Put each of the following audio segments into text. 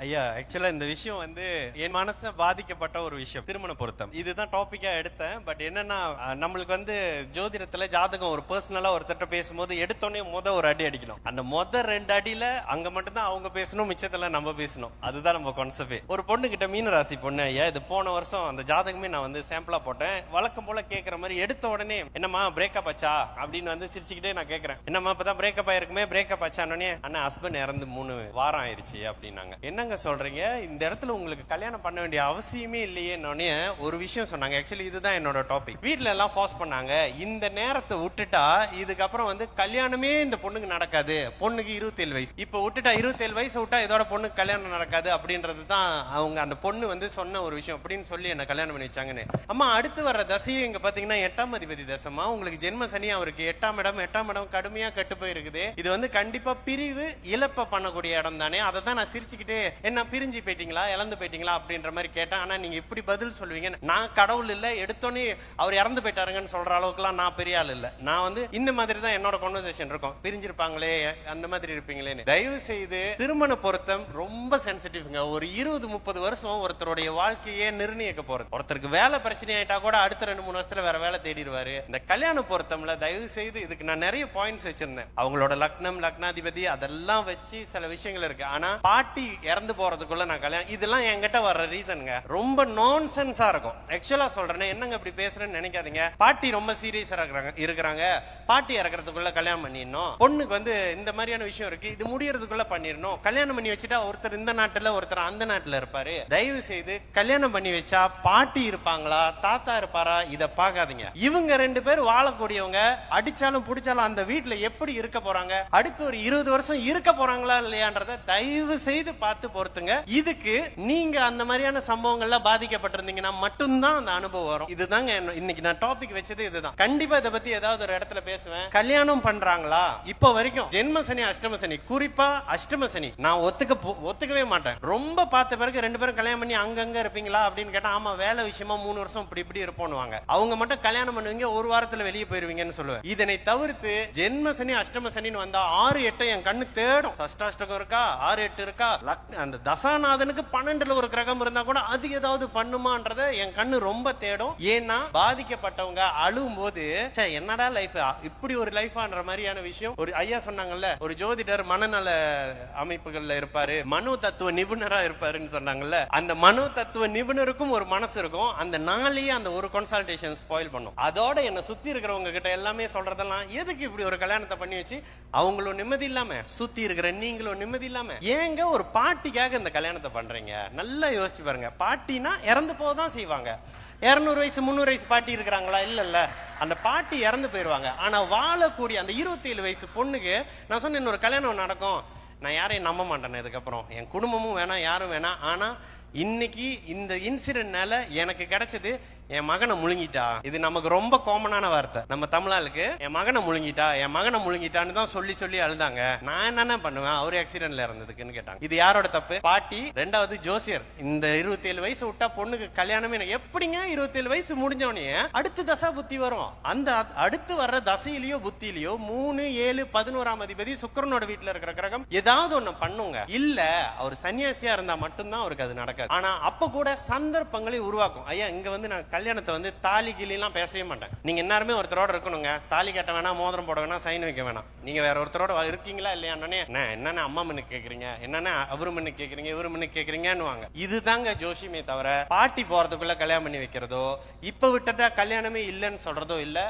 ஐயா ஆக்சுவலா இந்த விஷயம் என் மனச பாதிக்கப்பட்ட ஒரு விஷயம், திருமண பொருத்தம். இதுதான் டாபிக்கா எடுத்தேன். பட் என்னன்னா நம்மளுக்கு ஜோதிடத்துல ஜாதகம் ஒரு பர்சனலா ஒருத்தட்ட பேசும்போது எடுத்தோடனே ஒரு அடி அடிக்கணும். அந்த 2 அடியில அங்க மட்டும்தான் அவங்க பேசணும், மிச்சத்துல நம்ம பேசணும். அதுதான் நம்ம கான்செப்ட். ஒரு பொண்ணு கிட்ட, மீன ராசி பொண்ணு ஐயா, இது போன வருஷம் அந்த ஜாதகமே நான் சாம்பிளா போட்டேன். வழக்கம் போல கேட்கற மாதிரி எடுத்த உடனே என்னம்மா பிரேக்கப் ஆச்சா அப்படின்னு சிரிச்சுக்கிட்டே நான் கேட்கறேன். என்னம்மா இப்பதான் பிரேக்கப் ஆயிருக்குமே, பிரேக்கப் ஆச்சானே அண்ணா ஹஸ்பண்ட் இறந்து 3 வாரம் ஆயிருச்சு அப்படின்னாங்க. என்னங்க சொல்றீங்க, இந்த இடத்துல உங்களுக்கு கல்யாணம் பண்ண வேண்டிய அவசியமே இல்லையே. ஒரு விஷயம் சொன்னாங்க. ஆக்சுவலி இதுதான் என்னோட டாபிக். வீட்ல எல்லாம் ஃபோர்ஸ் பண்ணாங்க, இந்த நேரத்தை விட்டுட்டா இதுக்கப்புறம் கல்யாணமே இந்த பொண்ணுக்கு நடக்காது. பொண்ணுக்கு 27 வயசு, இப்ப விட்டுட்டா 27 வயசு விட்டா இதோட பொண்ணுக்கு கல்யாணம் நடக்காது அப்படின்றது தான் அவங்க அந்த பொண்ணு சொன்ன ஒரு விஷயம் அப்படின்னு சொல்லி என்ன கல்யாணம் பண்ணி வச்சாங்கன்னு. அம்மா அடுத்து வர்ற தசையும் இங்க பாத்தீங்கன்னா 8ஆம் அதிபதி தசமா, உங்களுக்கு ஜென்ம சனி அவருக்கு 8ஆம் இடம் கடுமையா கெட்டு போயிருக்குது. இது கண்டிப்பா பிரிவு இழப்ப பண்ணக்கூடிய இடம் தானே. அதை தான் நான் சிரிச்சுக்கிட்டே என்ன பிரிஞ்சு போயிட்டீங்களா, இழந்து போயிட்டீங்களா அப்படின்ற மாதிரி கேட்டேன். ஆனா நீங்க இப்படி பதில் சொல்லுவீங்க, நான் கடவுள் இல்ல, எடுத்தோன்னே அவர் இறந்து போயிட்டாருங்கன்னு சொல்ற அளவுக்குலாம் நான் பெரிய ஆள் இல்ல. நான் இந்த மாதிரி தான் என்னோட கான்வர்சேஷன் இருக்கும். பிரிஞ்சிருப்பாங்களே அந்த மாதிரி இருப்பீங்களேன்னு. தயவு செய்து திருமண பொருத்தம் ரொம்ப சென்சிட்டிவ்ங்க. ஒரு 20-30 வருஷம் ஒருத்தருடைய வாழ்க்கையே நிர்ணயிக்க போறது. ஒருத்தருக்கு வேலை பிரச்சனை ஆயிட்டா கூட அடுத்த 2-3 வருஷத்துல வேற வேலை தேடிடுவாரு. இந்த கல்யாண பொருத்தம்ல தயவு செய்து இதுக்கு நான் நிறைய பாயிண்ட்ஸ் வச்சிருந்தேன். அவங்களோட லக்னம், லக்னாதிபதி அதெல்லாம் வச்சு சில விஷயங்கள் இருக்கு. ஆனா பாட்டி இறந்து போறதுக்குள்ள நான் கல்யாணம், இதெல்லாம் என்கிட்ட வர்ற ரீசனுங்க ரொம்ப நான்சென்ஸா இருக்கும். ஆக்சுவலா சொல்றேன், என்னங்க இப்படி பேசுறேன்னு நினைக்காதீங்க. பாட்டி ரொம்ப சீரியஸா இருக்கிறாங்க. பாட்டி இறக்கிறதுக்குள்ள கல்யாணம் பண்ணிடணும். பொண்ணுக்கு இந்த மாதிரியான விஷயம் இருக்கு, இது முடியறதுக்குள்ள பண்ணிடணும். கல்யாணம் பண்ணி வச்சுட்டா ஒருத்தர் இந்த நாட்டுல ஒருத்தர் அந்த நாட்டுல இருப்பாரு. தயவு செய்து கல்யாணம் பண்ணி வச்சா பாட்டி இருப்பாங்களா, தாத்தா இருப்பாரா, இத பாக்காதீங்க. இவங்க 2 பேர் வாழக்கூடியவங்க. அடிச்சாலும் புடிச்சாலும் அந்த வீட்டுல எப்படி இருக்க போறாங்க, அடுத்து ஒரு 20 வருஷம் இருக்க போறாங்களா இல்லையான்றத தயவு செய்து பார்த்து பொறுத்துங்க. இதுக்கு நீங்க அந்த மாதிரியான சம்பவங்கள்ல பாதிக்கப்பட்டிருந்தீங்கன்னா மட்டும்தான் அந்த அனுபவம் வரும். இதுதாங்க இன்னைக்கு நான் டாபிக் வச்சது. இதுதான். கண்டிப்பா இதை பத்தி ஏதாவது ஒரு இடத்துல பேசுவேன். கல்யாணம் பண்றாங்களா இப்ப வரைக்கும் ஜென்ம சனி, அஷ்டம சனி, குறிப்பா அஷ்டம சனி நான் ஒத்துக்கவே மாட்டேன். ரொம்ப பார்த்த பிறகு 2 பேரும் கல்யாணம் பண்ணி அங்கங்க இருப்பீங்களா அப்படின்னு கேட்டா, ஆமா வேலை விஷயமா 3 வருஷம் இப்படி இருப்போம்னுவாங்க. அவங்க மட்டும் கல்யாணம் பண்ணுவீங்க, ஒரு வாரத்துல வெளியே போயிருவீங்கன்னு சொல்லுவேன். இதனை தவிர்த்து ஜென்ம சனி, அஷ்டம சனின்னு வந்தா 6-8 என் கண்ணு தேடும். சஷ்டாஷ்டகம் இருக்கா, 6-8 இருக்கா, அந்த தசாநாதனுக்கு 12ல ஒரு கிரகம் இருந்தா கூட அது ஏதாவது பண்ணுமான்றத என் கண்ணு ரொம்ப தேடும். ஏன்னா பாதிக்கப்பட்டவங்க அழுவும் போது என்னடா லைஃப், இப்படி ஒரு லைஃப்ன்ற மாதிரியான விஷயம். ஒரு ஐயா சொன்னாங்கல்ல, ஒரு ஜோதிடர் மனநல அமைப்புகள்ல இருப்பாரு, மனோ தத்துவ நிபுணரா இருப்பாருன்னு சொன்னாங்கல்ல. அந்த மனோ தத்துவ நிபுணருக்கும் ஒரு மனசு இருக்கும். அந்த நாளையே அந்த ஒரு கன்சல்டேஷன் ஸ்பாயில் பண்ணும். அதோட என்ன சுத்தி இருக்கிறவங்க கிட்ட எல்லாமே சொல்றதெல்லாம், எதுக்கு இப்படி ஒரு கல்யாணத்தை பண்ணி வச்சு அவங்களும் நிம்மதி இல்லாம, சுத்தி இருக்கிற நீங்களும் நிம்மதி இல்லாம, ஏங்க ஒரு பாட்டிக்காக இந்த கல்யாணத்தை பண்றீங்க? நல்லா யோசிச்சு பாருங்க. பாட்டினா இறந்து போதான் செய்வாங்க. 200 வயசு 300 வயசு பாட்டி இருக்கிறாங்களா? இல்ல. அந்த பாட்டி இறந்து போயிருவாங்க. ஆனா வாழக்கூடிய அந்த 27 வயசு பொண்ணுக்கு நான் சொன்ன இன்னொரு கல்யாணம் நடக்கும், நான் யாரையும் நம்ப மாட்டேன். இதுக்கப்புறம் என் குடும்பமும் வேணாம், யாரும் வேணாம். ஆனா இன்னைக்கு இந்த இன்சிடென்ட்னால எனக்கு கிடைச்சது, என் மகனை முழுங்கிட்டா. இது நமக்கு ரொம்ப காமனான வார்த்தை நம்ம தமிழாளுக்கு. என் மகனை முழுங்கிட்டான்னு தான் சொல்லி அழுதாங்க. நான் என்னென்ன பண்ணுவேன், அவரு ஆக்சிடென்ட்ல இறந்ததுக்குன்னு கேட்டாங்க. இது யாரோட தப்பு? பாட்டி. 2வது ஜோசியர். இந்த 27 வயசு விட்டா பொண்ணுக்கு கல்யாணமே எப்படிங்க? 27 வயசு முடிஞ்சோடனே அடுத்த தசா புத்தி வரும். அந்த அடுத்து வர்ற தசையிலயோ புத்தியிலயோ 3, 7, 11ஆம் அதிபதி சுக்கிரனோட வீட்டுல இருக்கிற கிரகம் ஏதாவது ஒண்ணு பண்ணுங்க. இல்ல அவர் சன்னியாசியா இருந்தா மட்டும்தான் அவருக்கு அது நடக்காது. ஆனா அப்ப கூட சந்தர்ப்பங்களை உருவாக்கும். ஐயா இங்க நான் கல்யாணத்தை தாலி கிளிலாம் பேசவே மாட்டேன். நீங்க எல்லாருமே ஒருத்தரோட இருக்கணுங்க. தாலி கட்ட வேணாம், மோதிரம் போட வேணாம், சைன் வைக்க வேணாம். நீங்க வேற ஒருத்தரோட இருக்கீங்களா இல்லையா? என்னன்னா அம்மா மண்ணு கேக்குறீங்க, என்னன்னா அவரு மண்ணு கேக்குறீங்க, இவரு மண்ணு கேக்குறீங்கன்னு. இதுதாங்க ஜோஷியமே தவிர பாட்டி போறதுக்குள்ள கல்யாணம் பண்ணி வைக்கிறதோ, இப்ப விட்டுட்டா கல்யாணமே இல்லைன்னு சொல்றதோ இல்ல.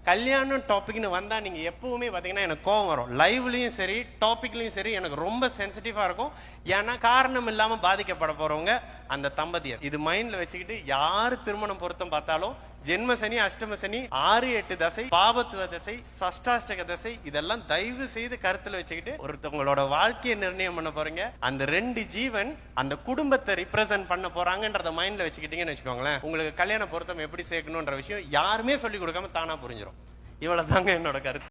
கல்யாணம் டாபிக்னு வந்தா நீங்க எப்பவுமே பாத்தீங்கன்னா எனக்கு கோவம் வரும். லைவ்லயும் சரி, டாபிக்லயும் சரி, எனக்கு ரொம்ப சென்சிட்டிவா இருக்கும். ஏன்னா காரணம் இல்லாம பாதிக்கப்பட போறவங்க அந்த தம்பதியர். இது மைண்ட்ல வச்சுக்கிட்டு யாரு திருமணம் பொருத்தம் பார்த்தாலும் ஜென்ம சனி, அஷ்டம சனி, 6-8 தசை, பாபத்துவ தசை, சஷ்டாஷ்டக தசை, இதெல்லாம் தயவு செய்து கருத்துல வச்சுக்கிட்டு ஒருத்தவங்களோட வாழ்க்கையை நிர்ணயம் பண்ண போறீங்க. அந்த 2 ஜீவன் அந்த குடும்பத்தை ரிப்ரசென்ட் பண்ண போறாங்கன்றத மைண்ட்ல வச்சுக்கிட்டீங்கன்னு வச்சுக்கோங்களேன், உங்களுக்கு கல்யாண பொருத்தம் எப்படி சேர்க்கணும்ன்ற விஷயம் யாருமே சொல்லி கொடுக்காம தானா புரிஞ்சிடும். இவ்வளவுதாங்க என்னோட கருத்து.